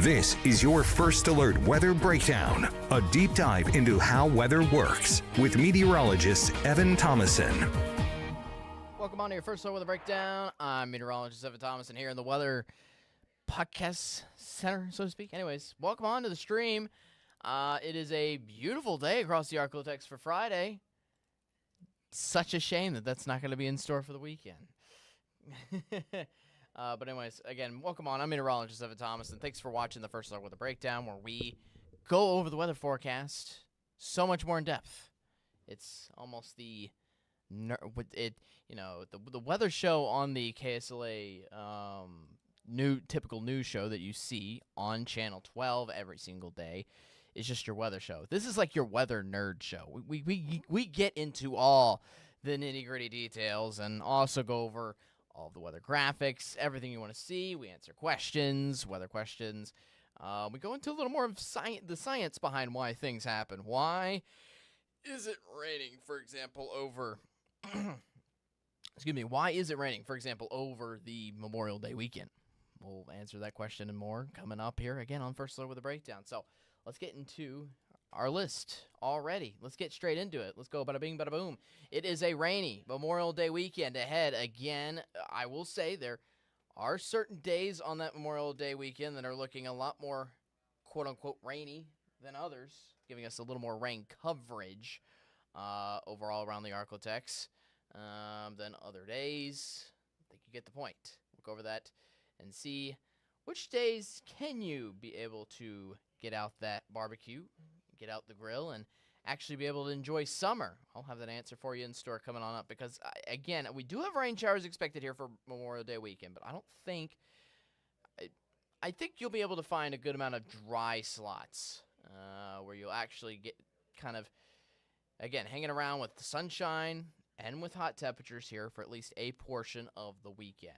This is your First Alert Weather Breakdown, a deep dive into how weather works with meteorologist Evan Thomason. Welcome on to your First Alert Weather Breakdown. I'm meteorologist Evan Thomason here in the Weather Podcast Center, so to speak. Anyways, welcome on to the stream. It is a beautiful day across the Arklatex for Friday. Such a shame that that's not going to be in store for the weekend. But anyways, again, welcome on. I'm meteorologist Evan Thomason. Thanks for watching the First Alert Weather Breakdown, where we go over the weather forecast so much more in depth. It's almost the weather show on the KSLA typical news show that you see on Channel 12 every single day is just your weather show. This is like your weather nerd show. We get into all the nitty-gritty details and also go over all of the weather graphics, everything you want to see. We answer questions, weather questions. We go into a little more of the science behind why things happen. Why is it raining, for example, over why is it raining, for example, over the Memorial Day weekend? We'll answer that question and more coming up here again on First Alert with a Breakdown. So let's get into our list already. Let's get straight into it. Let's go bada bing, bada boom. It is a rainy Memorial Day weekend ahead. Again, I will say there are certain days on that Memorial Day weekend that are looking a lot more quote-unquote rainy than others, giving us a little more rain coverage overall around the Arklatex than other days. I think you get the point. We'll go over that and see which days can you be able to get out that barbecue, get out the grill, and actually be able to enjoy summer. I'll have that answer for you in store coming on up because, again, we do have rain showers expected here for Memorial Day weekend, but I don't think – I think you'll be able to find a good amount of dry slots where you'll actually get kind of, again, hanging around with the sunshine and with hot temperatures here for at least a portion of the weekend.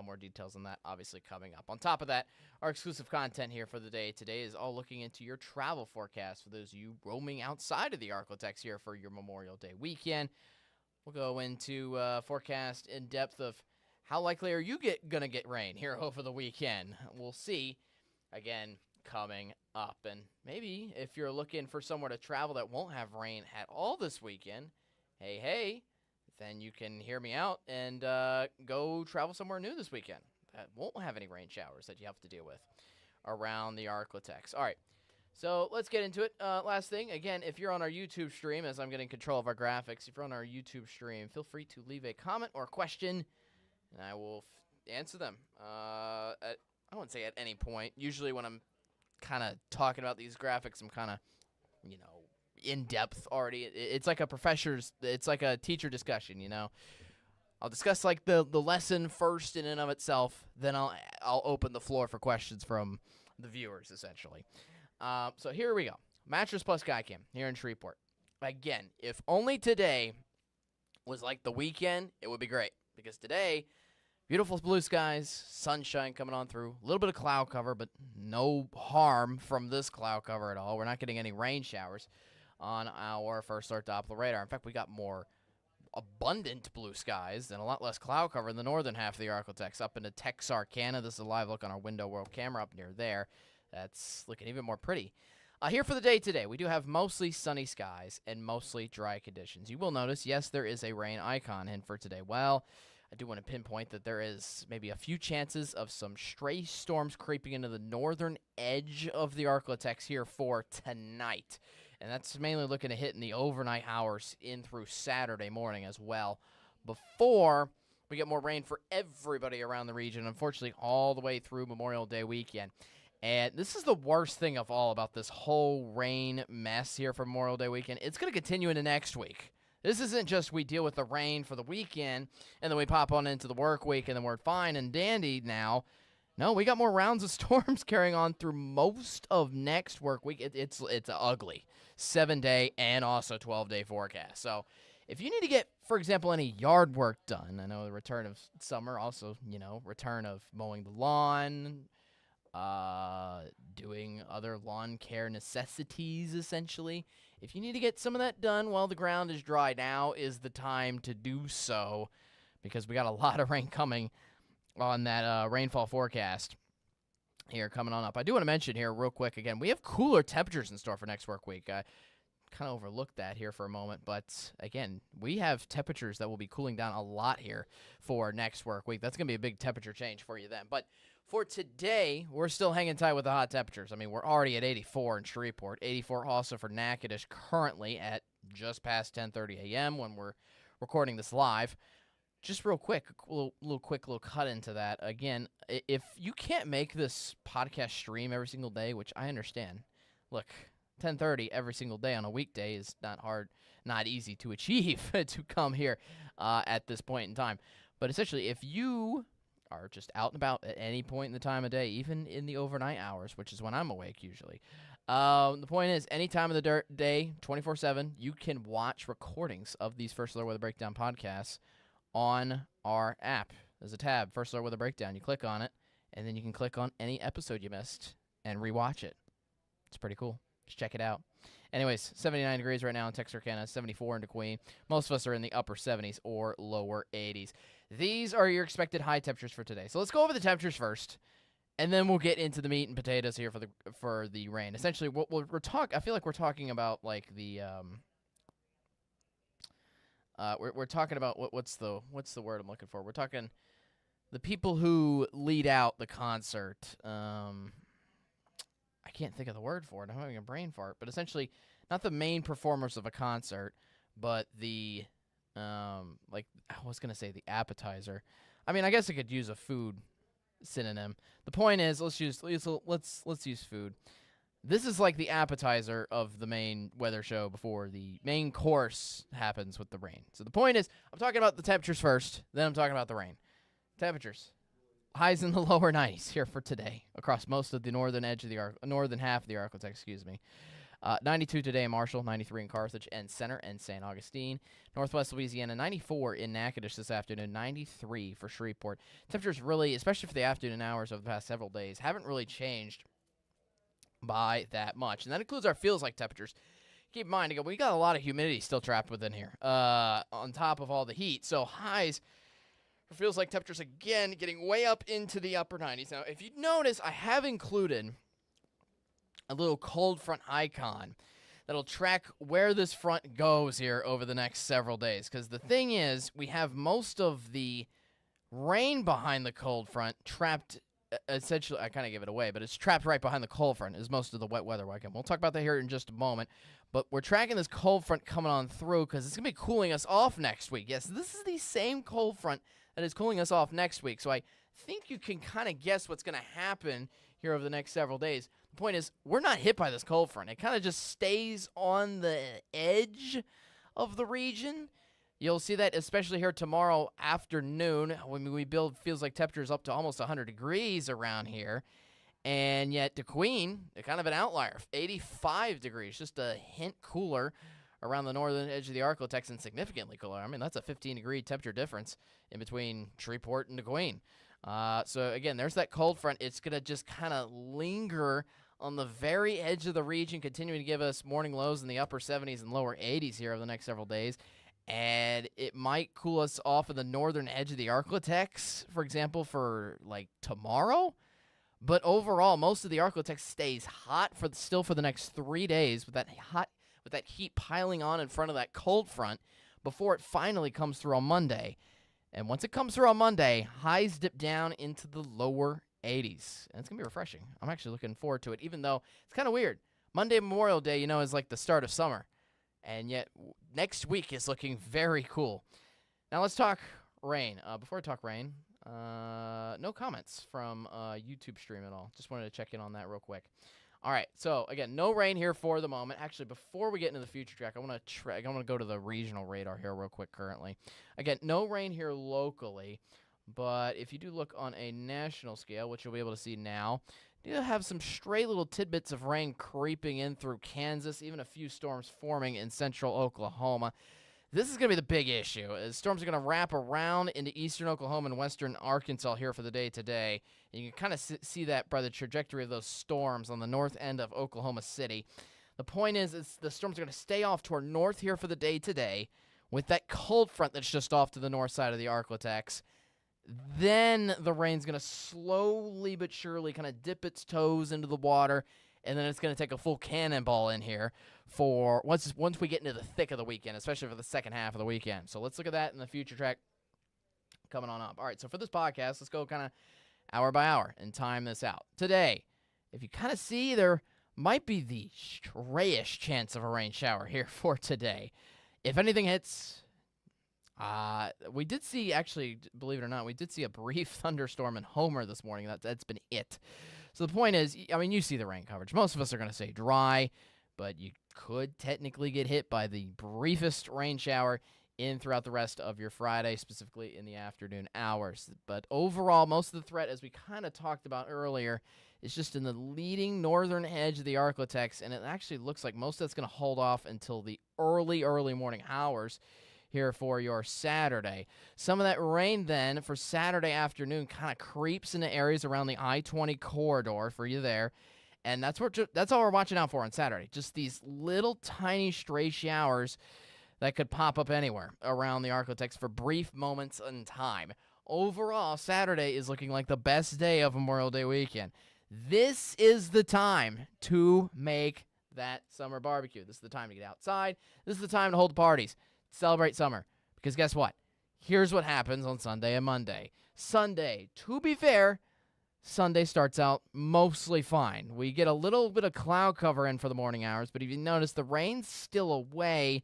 More details on that obviously coming up. On top of that, our exclusive content here for the day today is all looking into your travel forecast for those of you roaming outside of the Arklatex here for your Memorial Day weekend. We'll go into forecast in depth of how likely are you going to get rain here over the weekend. We'll see, again, coming up. And maybe if you're looking for somewhere to travel that won't have rain at all this weekend, hey, then you can hear me out and go travel somewhere new this weekend that won't have any rain showers that you have to deal with around the Arklatex. All right, so let's get into it. Last thing, again, if you're on our YouTube stream, as I'm getting control of our graphics, if you're on our YouTube stream, feel free to leave a comment or question, and I will answer them. I wouldn't say at any point. Usually when I'm kind of talking about these graphics, I'm kind of, in depth already. It's like it's like a teacher discussion, I'll discuss like the lesson first in and of itself, then I'll open the floor for questions from the viewers essentially. So here we go. Mattress Plus Skycam here in Shreveport. Again, if only today was like the weekend, it would be great because today, beautiful blue skies, sunshine coming on through, a little bit of cloud cover, but no harm from this cloud cover at all. We're not getting any rain showers on our First Alert Doppler radar. In fact, we got more abundant blue skies and a lot less cloud cover in the northern half of the Arklatex up into Texarkana. This is a live look on our window world camera up near there. That's looking even more pretty. Here for the day today, we do have mostly sunny skies and mostly dry conditions. You will notice, yes, there is a rain icon in for today. Well, I do want to pinpoint that there is maybe a few chances of some stray storms creeping into the northern edge of the Arklatex here for tonight. And that's mainly looking to hit in the overnight hours in through Saturday morning as well, before we get more rain for everybody around the region, unfortunately, all the way through Memorial Day weekend. And this is the worst thing of all about this whole rain mess here for Memorial Day weekend. It's going to continue into next week. This isn't just we deal with the rain for the weekend, and then we pop on into the work week, and then we're fine and dandy now. No, we got more rounds of storms carrying on through most of next work week. It's ugly. 7-day and also 12-day forecast. So if you need to get, for example, any yard work done, I know the return of summer, also, return of mowing the lawn, doing other lawn care necessities, essentially. If you need to get some of that done while the ground is dry, now is the time to do so because we got a lot of rain coming on that rainfall forecast. here coming on up. I do want to mention here real quick, again, we have cooler temperatures in store for next work week. I kind of overlooked that here for a moment, but again, we have temperatures that will be cooling down a lot here for next work week. That's going to be a big temperature change for you then. But for today, we're still hanging tight with the hot temperatures. I mean, we're already at 84 in Shreveport, 84 also for Natchitoches currently at just past 10:30 a.m. when we're recording this live. Just real quick, a little cut into that. Again, if you can't make this podcast stream every single day, which I understand, look, 10:30 every single day on a weekday is not easy to achieve to come here at this point in time. But essentially, if you are just out and about at any point in the time of day, even in the overnight hours, which is when I'm awake usually, the point is, any time of the day, 24/7, you can watch recordings of these First Alert Weather Breakdown podcasts on our app. There's a tab, First Alert Weather Breakdown. You click on it, and then you can click on any episode you missed and rewatch it. It's pretty cool. Just check it out. Anyways, 79 degrees right now in Texarkana, 74 in DeQueen. Most of us are in the upper 70s or lower 80s. These are your expected high temperatures for today. So let's go over the temperatures first, and then we'll get into the meat and potatoes here for the rain. Essentially, I feel like we're talking about like the we're talking about what's the word I'm looking for? We're talking the people who lead out the concert. I can't think of the word for it. I'm having a brain fart. But essentially, not the main performers of a concert, but the like I was gonna say the appetizer. I mean, I guess I could use a food synonym. The point is, let's use food. This is like the appetizer of the main weather show before the main course happens with the rain. So the point is, I'm talking about the temperatures first, then I'm talking about the rain. Temperatures. Highs in the lower 90s here for today across most of the northern half of the Arklatex, excuse me. 92 today in Marshall, 93 in Carthage and Center and St. Augustine. Northwest Louisiana, 94 in Natchitoches this afternoon, 93 for Shreveport. Temperatures really, especially for the afternoon hours of the past several days, haven't really changed by that much. And that includes our feels like temperatures. Keep in mind, again, we got a lot of humidity still trapped within here on top of all the heat. So highs for feels like temperatures, again, getting way up into the upper 90s. Now, if you notice, I have included a little cold front icon that'll track where this front goes here over the next several days. Because the thing is, we have most of the rain behind the cold front trapped. Essentially, I kind of give it away, but it's trapped right behind the cold front is most of the wet weather weekend. We'll talk about that here in just a moment, but we're tracking this cold front coming on through because it's going to be cooling us off next week. Yes, this is the same cold front that is cooling us off next week, so I think you can kind of guess what's going to happen here over the next several days. The point is, we're not hit by this cold front. It kind of just stays on the edge of the region. You'll see that especially here tomorrow afternoon when we build feels like temperatures up to almost 100 degrees around here. And yet DeQueen, kind of an outlier, 85 degrees, just a hint cooler around the northern edge of the Arklatex and significantly cooler. I mean, that's a 15-degree temperature difference in between Shreveport and DeQueen. So, again, there's that cold front. It's going to just kind of linger on the very edge of the region, continuing to give us morning lows in the upper 70s and lower 80s here over the next several days. And it might cool us off in the northern edge of the Arklatex, for example, for like tomorrow. But overall, most of the Arklatex stays hot still for the next 3 days with that heat piling on in front of that cold front before it finally comes through on Monday. And once it comes through on Monday, highs dip down into the lower 80s. And it's going to be refreshing. I'm actually looking forward to it, even though it's kind of weird. Monday, Memorial Day, is like the start of summer. And yet, next week is looking very cool. Now, let's talk rain. Before I talk rain, no comments from YouTube stream at all. Just wanted to check in on that real quick. All right, so, again, no rain here for the moment. Actually, before we get into the future track, I want to go to the regional radar here real quick currently. Again, no rain here locally, but if you do look on a national scale, which you'll be able to see now, you have some stray little tidbits of rain creeping in through Kansas, even a few storms forming in central Oklahoma. This is going to be the big issue. Storms are going to wrap around into eastern Oklahoma and western Arkansas here for the day today. And you can kind of see that by the trajectory of those storms on the north end of Oklahoma City. The point is the storms are going to stay off toward north here for the day today with that cold front that's just off to the north side of the Arklatex. Then the rain's going to slowly but surely kind of dip its toes into the water, and then it's going to take a full cannonball in here for once we get into the thick of the weekend, especially for the second half of the weekend. So let's look at that in the future track coming on up. All right, so for this podcast, let's go kind of hour by hour and time this out. Today, if you kind of see, there might be the strayish chance of a rain shower here for today. If anything hits, we did see, actually, believe it or not, we did see a brief thunderstorm in Homer this morning. That's been it. So the point is, I mean, you see the rain coverage. Most of us are going to say dry, but you could technically get hit by the briefest rain shower in throughout the rest of your Friday, specifically in the afternoon hours. But overall, most of the threat, as we kind of talked about earlier, is just in the leading northern edge of the Arklatex, and it actually looks like most of that's going to hold off until the early morning hours here for your Saturday. Some of that rain then for Saturday afternoon kind of creeps into areas around the I-20 corridor for you there, and that's all we're watching out for on Saturday. Just these little tiny stray showers that could pop up anywhere around the Arklatex for brief moments in time. Overall, Saturday is looking like the best day of Memorial Day weekend. This is the time to make that summer barbecue. This is the time to get outside. This is the time to hold parties, celebrate summer. Because guess what? Here's what happens on Sunday and Monday. Sunday, to be fair, Sunday starts out mostly fine. We get a little bit of cloud cover in for the morning hours, but if you notice, the rain's still away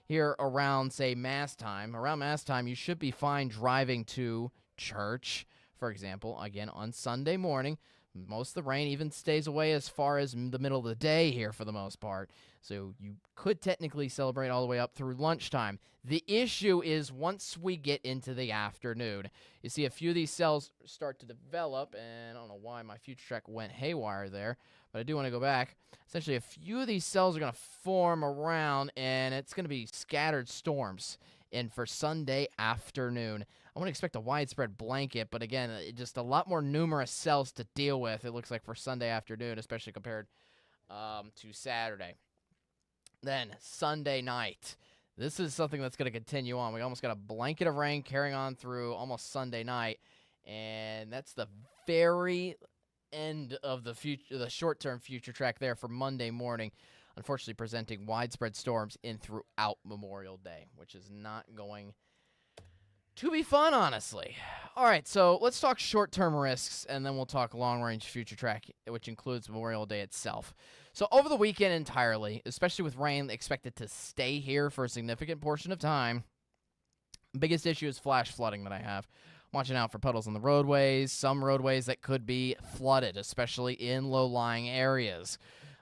here around, say, Mass time. Around Mass time, you should be fine driving to church, for example, again, on Sunday morning. Most of the rain even stays away as far as the middle of the day here for the most part. So you could technically celebrate all the way up through lunchtime. The issue is once we get into the afternoon. You see a few of these cells start to develop, and I don't know why my future track went haywire there, but I do want to go back. Essentially, a few of these cells are going to form around, and it's going to be scattered storms. And for Sunday afternoon, I wouldn't expect a widespread blanket, but again, just a lot more numerous cells to deal with, it looks like, for Sunday afternoon, especially compared to Saturday. Then, Sunday night. This is something that's going to continue on. We almost got a blanket of rain carrying on through almost Sunday night, and that's the very end of the short-term future track there for Monday morning, unfortunately presenting widespread storms in throughout Memorial Day, which is not going to be fun, honestly. All right, so let's talk short-term risks, and then we'll talk long-range future track, which includes Memorial Day itself. So over the weekend entirely, especially with rain expected to stay here for a significant portion of time, biggest issue is flash flooding that I have. Watching out for puddles on the roadways, some roadways that could be flooded, especially in low-lying areas.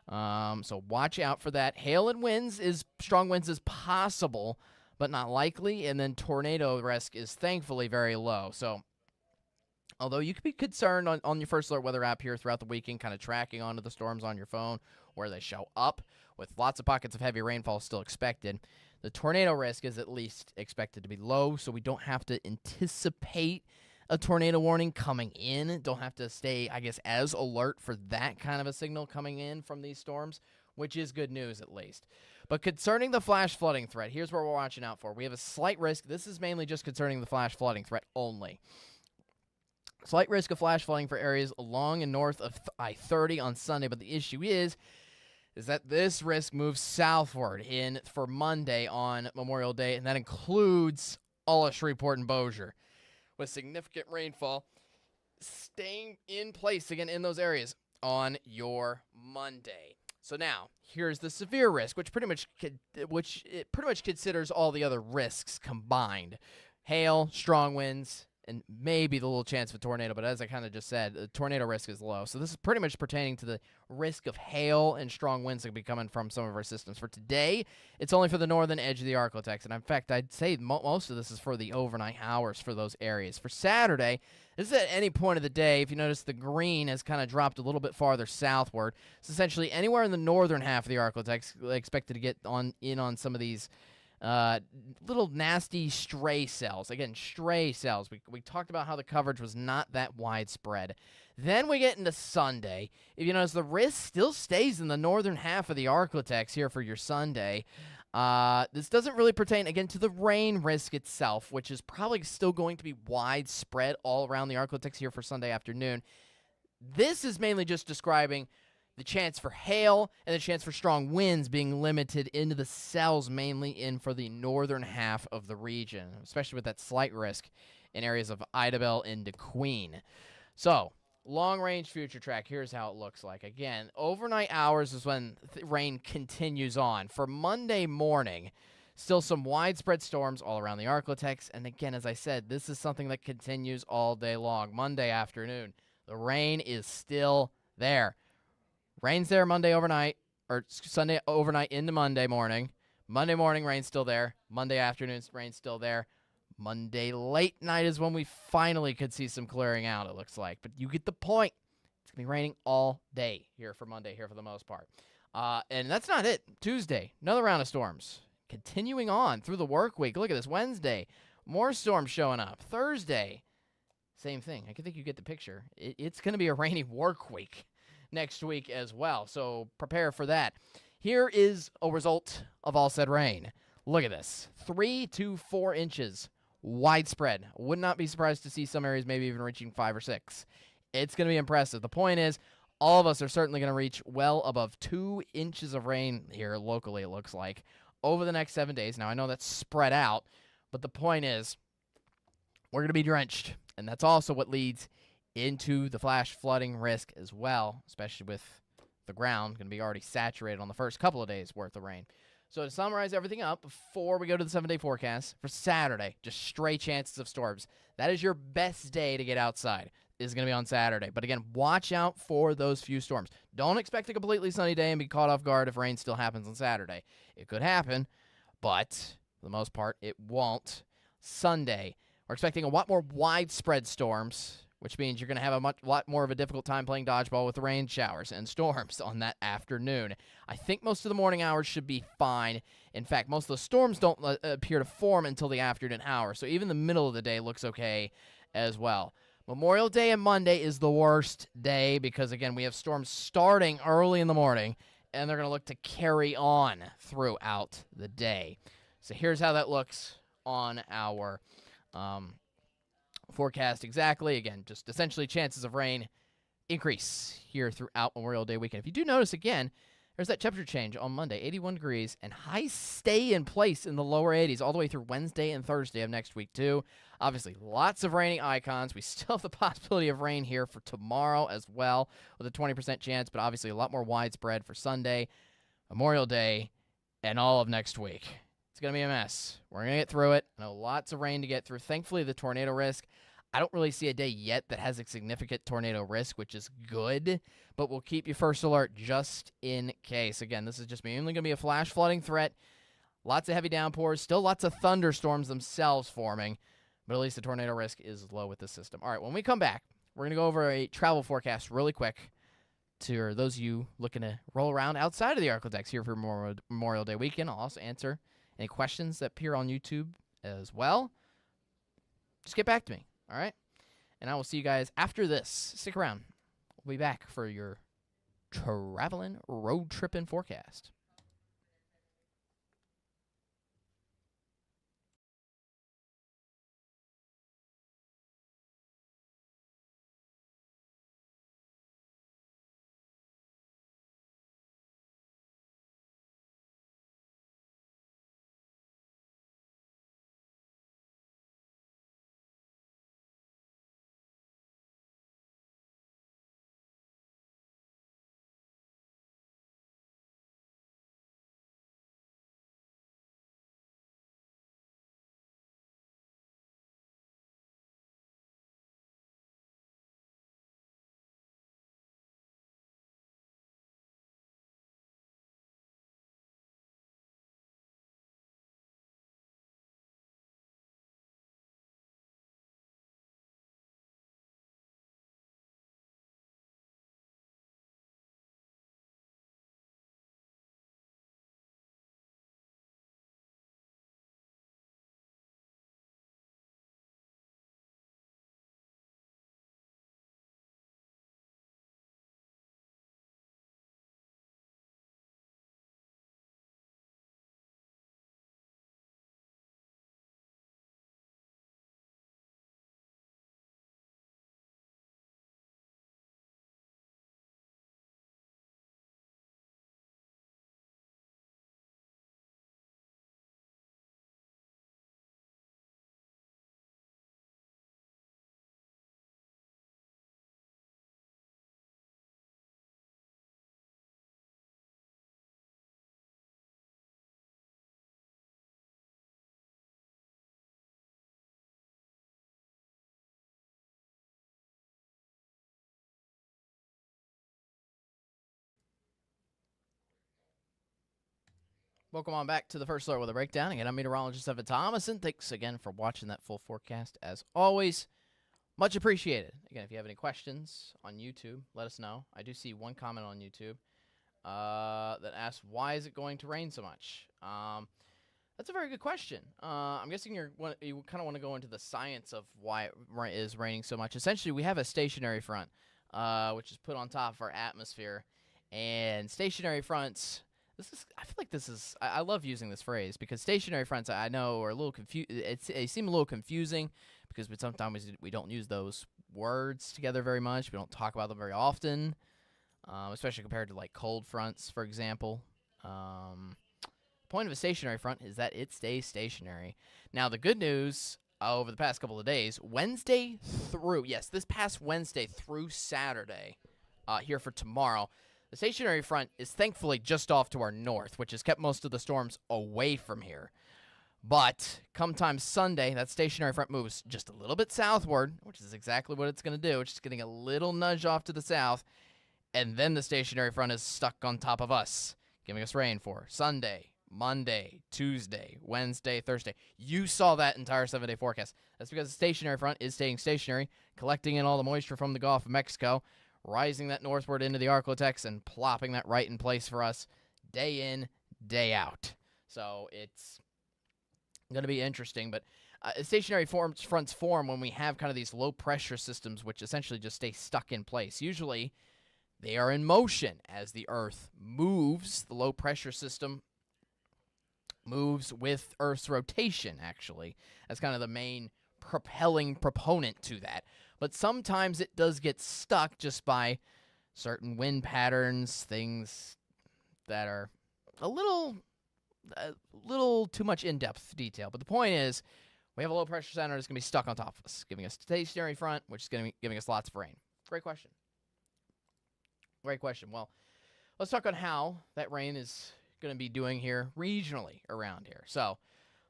So watch out for that. Hail and strong winds is possible, but not likely. And then tornado risk is thankfully very low. So although you could be concerned on your First Alert Weather app here throughout the weekend, kind of tracking onto the storms on your phone, where they show up, with lots of pockets of heavy rainfall still expected, the tornado risk is at least expected to be low, so we don't have to anticipate a tornado warning coming in. Don't have to stay, I guess, as alert for that kind of a signal coming in from these storms, which is good news at least. But concerning the flash flooding threat, here's what we're watching out for. We have a slight risk. This is mainly just concerning the flash flooding threat only. Slight risk of flash flooding for areas along and north of I-30 on Sunday, but the issue is that this risk moves southward in for Monday on Memorial Day, and that includes all of Shreveport and Bossier, with significant rainfall staying in place again in those areas on your Monday. So now, here's the severe risk, which pretty much considers all the other risks combined. Hail, strong winds, and maybe the little chance of a tornado, but as I kind of just said, the tornado risk is low. So this is pretty much pertaining to the risk of hail and strong winds that could be coming from some of our systems. For today, it's only for the northern edge of the Arklatex, and in fact, I'd say most of this is for the overnight hours for those areas. For Saturday, this is at any point of the day. If you notice, the green has kind of dropped a little bit farther southward. It's essentially anywhere in the northern half of the Arklatex expected to get in on some of these little nasty stray cells. Again, stray cells. We talked about how the coverage was not that widespread. Then we get into Sunday. If you notice, the risk still stays in the northern half of the Arklatex here for your Sunday. This doesn't really pertain, again, to the rain risk itself, which is probably still going to be widespread all around the Arklatex here for Sunday afternoon. This is mainly just describing the chance for hail and the chance for strong winds being limited into the cells, mainly in for the northern half of the region, especially with that slight risk in areas of Idabel and DeQueen. So, long-range future track, here's how it looks like. Again, overnight hours is when rain continues on. For Monday morning, still some widespread storms all around the Arklatex. And again, as I said, this is something that continues all day long. Monday afternoon, the rain is still there. Rain's there Monday overnight, or Sunday overnight into Monday morning. Monday morning, rain's still there. Monday afternoon, rain's still there. Monday late night is when we finally could see some clearing out, it looks like. But you get the point. It's going to be raining all day here for Monday here for the most part. And that's not it. Tuesday, another round of storms. Continuing on through the work week. Look at this. Wednesday, more storms showing up. Thursday, same thing. I think you get the picture. It's going to be a rainy work week next week as well. So prepare for that. Here is a result of all said rain. Look at this. 3 to 4 inches. Widespread. Would not be surprised to see some areas maybe even reaching 5 or 6. It's going to be impressive. The point is, all of us are certainly going to reach well above 2 inches of rain here locally, it looks like, over the next 7 days. Now, I know that's spread out, but the point is, we're going to be drenched. And that's also what leads into the flash flooding risk as well, especially with the ground going to be already saturated on the first couple of days worth of rain. So to summarize everything up before we go to the 7-day forecast, for Saturday, just stray chances of storms. That is your best day to get outside, is going to be on Saturday. But again, watch out for those few storms. Don't expect a completely sunny day and be caught off guard if rain still happens on Saturday. It could happen, but for the most part, it won't. Sunday, we're expecting a lot more widespread storms, which means you're going to have a lot more of a difficult time playing dodgeball with the rain showers and storms on that afternoon. I think most of the morning hours should be fine. In fact, most of the storms don't appear to form until the afternoon hours, so even the middle of the day looks okay as well. Memorial Day and Monday is the worst day because, again, we have storms starting early in the morning, and they're going to look to carry on throughout the day. So here's how that looks on our forecast exactly. Again, just essentially chances of rain increase here throughout Memorial Day weekend. If you do notice, again, there's that temperature change on Monday, 81 degrees, and highs stay in place in the lower 80s all the way through Wednesday and Thursday of next week, too. Obviously, lots of raining icons. We still have the possibility of rain here for tomorrow as well with a 20% chance, but obviously a lot more widespread for Sunday, Memorial Day, and all of next week. It's going to be a mess. We're going to get through it. I know lots of rain to get through. Thankfully, the tornado risk, I don't really see a day yet that has a significant tornado risk, which is good, but we'll keep you first alert just in case. Again, this is just mainly going to be a flash flooding threat. Lots of heavy downpours, still lots of thunderstorms themselves forming, but at least the tornado risk is low with this system. All right, when we come back, we're going to go over a travel forecast really quick to those of you looking to roll around outside of the Arklatex here for Memorial Day weekend. I'll also answer any questions that appear on YouTube as well. Just get back to me. All right? And I will see you guys after this. Stick around. We'll be back for your traveling, road tripping forecast. Welcome on back to the First Alert Weather Breakdown. Again, I'm meteorologist Evan Thomason. Thanks again for watching that full forecast. As always, much appreciated. Again, if you have any questions on YouTube, let us know. I do see one comment on YouTube that asks, why is it going to rain so much? That's a very good question. I'm guessing you kind of want to go into the science of why it is raining so much. Essentially, we have a stationary front, which is put on top of our atmosphere. And stationary fronts, I feel like I love using this phrase because stationary fronts, I know, are a little they seem a little confusing because sometimes we don't use those words together very much. We don't talk about them very often, especially compared to like cold fronts, for example. Point of a stationary front is that it stays stationary. Now, the good news over the past couple of days, this past Wednesday through Saturday, here for tomorrow, the stationary front is thankfully just off to our north, which has kept most of the storms away from here. But come time Sunday, that stationary front moves just a little bit southward, which is exactly what it's going to do. It's just getting a little nudge off to the south, and then the stationary front is stuck on top of us, giving us rain for Sunday, Monday, Tuesday, Wednesday, Thursday. You saw that entire 7-day forecast. That's because the stationary front is staying stationary, collecting in all the moisture from the Gulf of Mexico, rising that northward into the Arctic and plopping that right in place for us day in, day out. So it's going to be interesting. But stationary fronts form when we have kind of these low-pressure systems which essentially just stay stuck in place. Usually they are in motion as the Earth moves. The low-pressure system moves with Earth's rotation, actually. That's kind of the main propelling proponent to that. But sometimes it does get stuck just by certain wind patterns, things that are a little too much in-depth detail. But the point is, we have a low-pressure center that's going to be stuck on top of us, giving us a stationary front, which is going to be giving us lots of rain. Great question. Great question. Well, let's talk on how that rain is going to be doing here regionally around here. So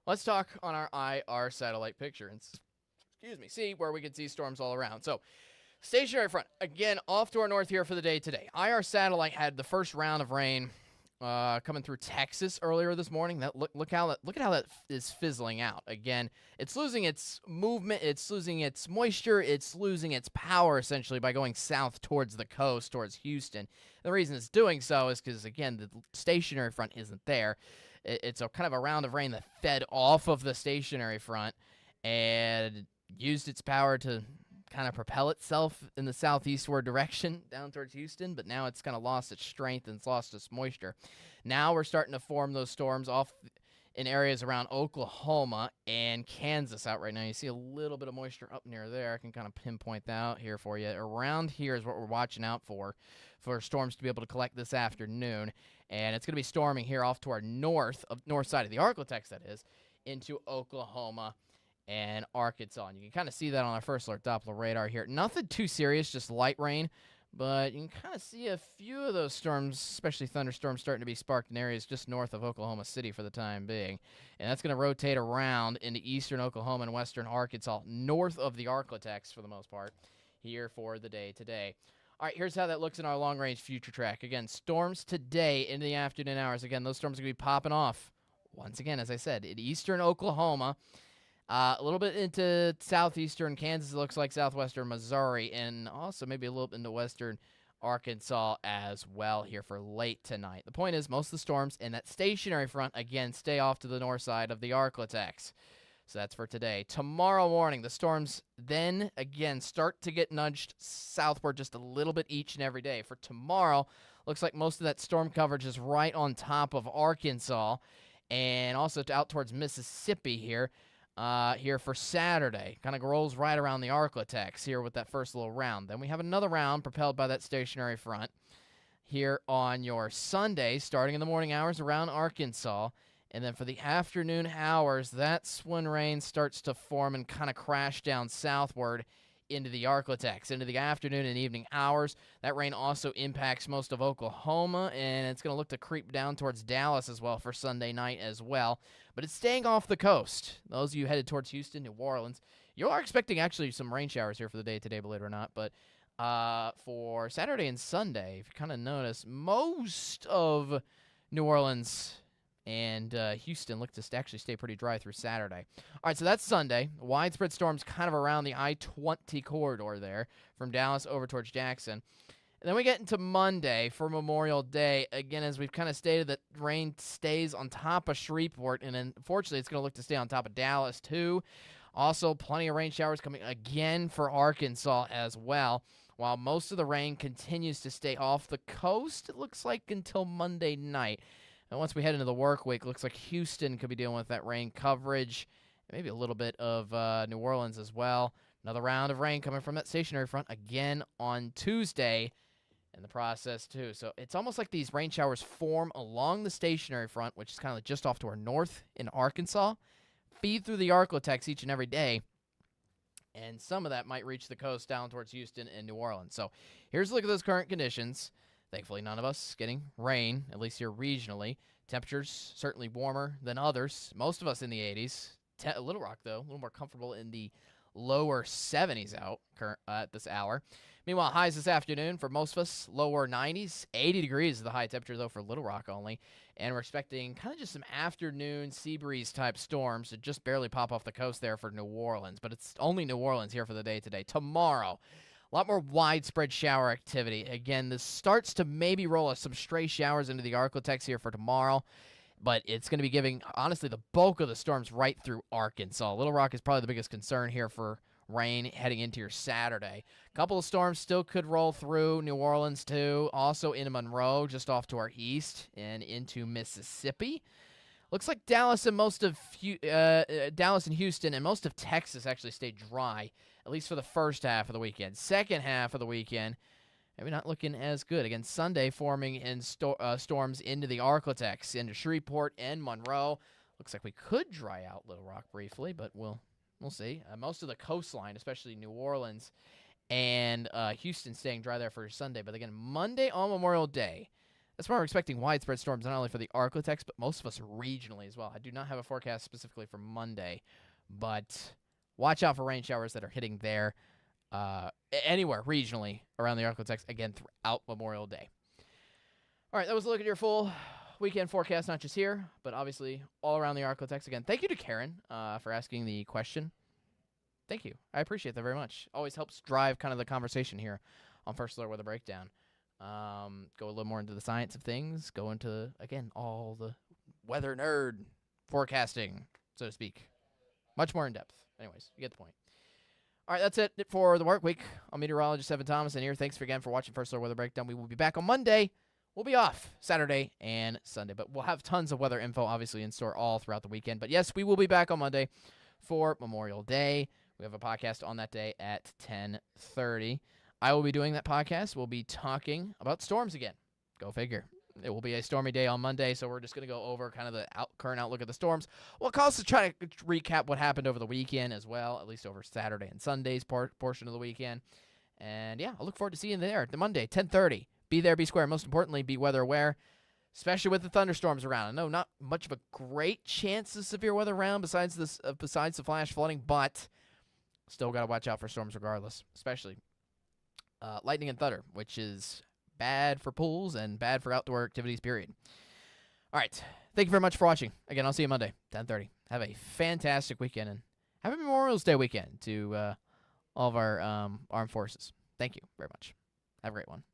let's talk on our IR satellite picture and see where we can see storms all around. So stationary front, again, off to our north here for the day today. IR satellite had the first round of rain coming through Texas earlier this morning. Look at how that is fizzling out. Again, it's losing its movement, it's losing its moisture, it's losing its power essentially by going south towards the coast, towards Houston. The reason it's doing so is because, again, the stationary front isn't there. It's a kind of a round of rain that fed off of the stationary front and used its power to kind of propel itself in the southeastward direction down towards Houston, but now it's kind of lost its strength and it's lost its moisture. Now we're starting to form those storms off in areas around Oklahoma and Kansas out right now. You see a little bit of moisture up near there. I can kind of pinpoint that out here for you. Around here is what we're watching out for storms to be able to collect this afternoon, and it's going to be storming here off to our north side of the Arctic, that is, into Oklahoma and Arkansas. And you can kind of see that on our First Alert Doppler radar here. Nothing too serious, just light rain, but you can kind of see a few of those storms, especially thunderstorms, starting to be sparked in areas just north of Oklahoma City for the time being. And that's going to rotate around into eastern Oklahoma and western Arkansas, north of the Arctic for the most part, here for the day today. All right, here's how that looks in our long-range future track. Again, storms today in the afternoon hours. Again, those storms are going to be popping off, once again, as I said, in eastern Oklahoma, a little bit into southeastern Kansas, it looks like southwestern Missouri, and also maybe a little bit into western Arkansas as well here for late tonight. The point is, most of the storms in that stationary front, again, stay off to the north side of the Arctic. So that's for today. Tomorrow morning, the storms then, again, start to get nudged southward just a little bit each and every day. For tomorrow, looks like most of that storm coverage is right on top of Arkansas and also out towards Mississippi here. Here for Saturday. Kind of rolls right around the Arctic here with that first little round. Then we have another round propelled by that stationary front here on your Sunday, starting in the morning hours around Arkansas. And then for the afternoon hours, that's when rain starts to form and kind of crash down southward into the Arctic. Into the afternoon and evening hours, that rain also impacts most of Oklahoma, and it's going to look to creep down towards Dallas as well for Sunday night as well. But it's staying off the coast. Those of you headed towards Houston, New Orleans, you are expecting actually some rain showers here for the day today, believe it or not. But for Saturday and Sunday, if you kind of notice, most of New Orleans and Houston looked to actually stay pretty dry through Saturday. All right, so that's Sunday. Widespread storms kind of around the I-20 corridor there from Dallas over towards Jackson. And then we get into Monday for Memorial Day. Again, as we've kind of stated, that rain stays on top of Shreveport, and unfortunately it's going to look to stay on top of Dallas too. Also, plenty of rain showers coming again for Arkansas as well. While most of the rain continues to stay off the coast, it looks like until Monday night. And once we head into the work week, it looks like Houston could be dealing with that rain coverage, maybe a little bit of New Orleans as well. Another round of rain coming from that stationary front again on Tuesday in the process too. So it's almost like these rain showers form along the stationary front, which is kind of just off to our north in Arkansas, feed through the Arklatex each and every day, and some of that might reach the coast down towards Houston and New Orleans. So here's a look at those current conditions. Thankfully, none of us getting rain, at least here regionally. Temperatures certainly warmer than others. Most of us in the 80s. Little Rock, though, a little more comfortable in the lower 70s out at this hour. Meanwhile, highs this afternoon for most of us, lower 90s. 80 degrees is the high temperature, though, for Little Rock only. And we're expecting kind of just some afternoon sea breeze type storms to just barely pop off the coast there for New Orleans. But it's only New Orleans here for the day today. Tomorrow, a lot more widespread shower activity. Again, this starts to maybe roll us some stray showers into the Arklatex here for tomorrow. But it's going to be giving, honestly, the bulk of the storms right through Arkansas. Little Rock is probably the biggest concern here for rain heading into your Saturday. A couple of storms still could roll through New Orleans, too. Also in Monroe, just off to our east and into Mississippi. Looks like Dallas and Dallas and Houston and most of Texas actually stayed dry, at least for the first half of the weekend. Second half of the weekend, maybe not looking as good. Again, Sunday forming in storms into the Arklatex, into Shreveport and Monroe. Looks like we could dry out Little Rock briefly, but we'll see. Most of the coastline, especially New Orleans and Houston, staying dry there for Sunday. But again, Monday on Memorial Day, that's why we're expecting widespread storms, not only for the Arklatex, but most of us regionally as well. I do not have a forecast specifically for Monday, but watch out for rain showers that are hitting there anywhere regionally around the Arklatex, again, throughout Memorial Day. All right, that was a look at your full weekend forecast, not just here, but obviously all around the Arklatex. Again, thank you to Karen for asking the question. Thank you. I appreciate that very much. Always helps drive kind of the conversation here on First Alert Weather Breakdown. Go a little more into the science of things, go into, again, all the weather nerd forecasting, so to speak. Much more in depth. Anyways, you get the point. All right, that's it for the work week. I'm meteorologist Evan Thomas, and here. Thanks again for watching First Alert Weather Breakdown. We will be back on Monday. We'll be off Saturday and Sunday, but we'll have tons of weather info, obviously, in store all throughout the weekend. But yes, we will be back on Monday for Memorial Day. We have a podcast on that day at 10:30. I will be doing that podcast. We'll be talking about storms again. Go figure. It will be a stormy day on Monday, so we're just going to go over kind of the current outlook of the storms. We'll also try to recap what happened over the weekend as well, at least over Saturday and Sunday's portion of the weekend. And, yeah, I look forward to seeing you there. The Monday, 10:30. Be there, be square. Most importantly, be weather aware, especially with the thunderstorms around. I know not much of a great chance of severe weather around besides the flash flooding, but still got to watch out for storms regardless, especially lightning and thunder, which is bad for pools and bad for outdoor activities, period. All right. Thank you very much for watching. Again, I'll see you Monday, 10:30. Have a fantastic weekend, and have a Memorial Day weekend to all of our armed forces. Thank you very much. Have a great one.